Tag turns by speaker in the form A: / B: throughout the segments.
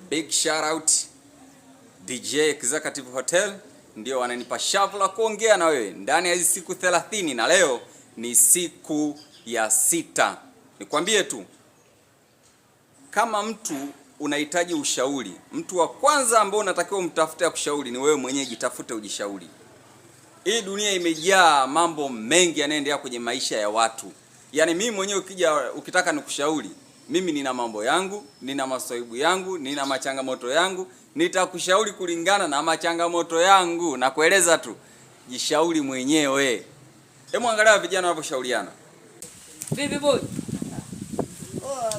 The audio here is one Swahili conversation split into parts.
A: Big shout out DJ Executive Hotel, ndio wananipa shavu la kuongea na wewe ndani ya hizi siku 30, na leo ni siku ya 6. Nikwambie tu, kama mtu unahitaji ushauri, mtu wa kwanza ambao unatakiwa umtafute kushauri ni wewe mwenyewe. Jitafute, ujishauri. Hii dunia imejaa mambo mengi yanayoendelea kwenye maisha ya watu. Yaani mimi mwenyewe ukitaka nikushauri, mimi nina mambo yangu, nina maswaibu yangu, nina machangamoto yangu, nitakushauri kulingana na machangamoto yangu, na kueleza tu, jishauri mwenyewe. Hebu angalia vijana wanavyoshauriana.
B: Vipi boy?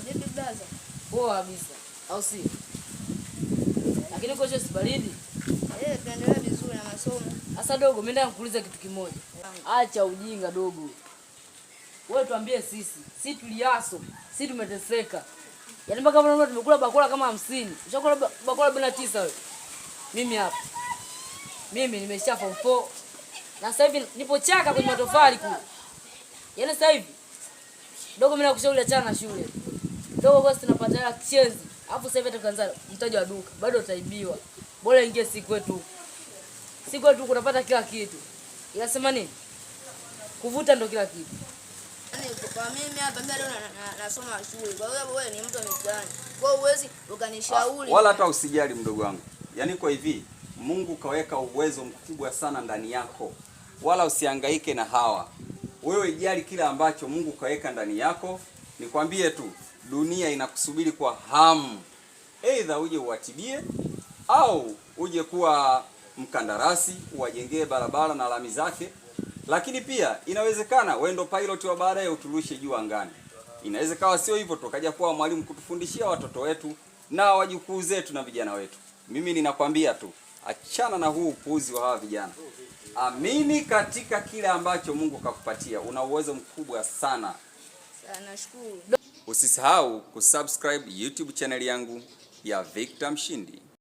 C: Vipi brother?
B: Poa kabisa. Au si? Lakini uko je baridi?
C: Tunaendelea vizuri na masomo.
B: Sasa dogo, mimi nataka kukuuliza kitu kimoja. Acha ujinga dogo. Wewe tuambie sisi tuliaso, sisi tumeteseka. Yaani mpaka kama tumekula bakula kama 50. Ushakula bakula 49 wewe. Mimi hapa. Mimi nimesha form 4. Na sasa hivi nipo chaka kwenye matofali kule. Yaani sasa hivi dogo, mimi nakushauri achana na shule. Dogo, kwa sababu tunapata hela chenzi. Alafu sasa hivi tukaanza mtaji wa duka. Bado utaibiwa. Bora ingie siku yetu. Siku yetu kunapata kila kitu. Inasema nini? Kuvuta ndo kila kitu.
C: Yaani kwa mimi hapa bado nasoma shule. Kwa hiyo wewe ni mtu mtani. Kwa hiyo uwezi ukanishauri.
A: Wala hata usijali mdogo wangu. Yaani kwa hivi, Mungu kaweka uwezo mkubwa sana ndani yako. Wala usihangaike na hawa. Wewe jali kile ambacho Mungu kaweka ndani yako. Nikwambie tu, dunia inakusubiri kwa hamu. Aidha uje uwatibie au uje kuwa mkandarasi uwajengee barabara na lami zake. Lakini pia inawezekana wewe ndo pilot wa baadaye uturushe juu angani. Inawezekana sio hivyo, tukaja kuwa mwalimu kutufundishia watoto wetu na wajukuu zetu na vijana wetu. Mimi ninakwambia tu, achana na huu upuuzi wa hawa vijana. Amini katika kile ambacho Mungu kakupatia. Una uwezo mkubwa sana.
C: Nashukuru.
A: Usisahau kusubscribe YouTube channel yangu ya Victor Mshindi.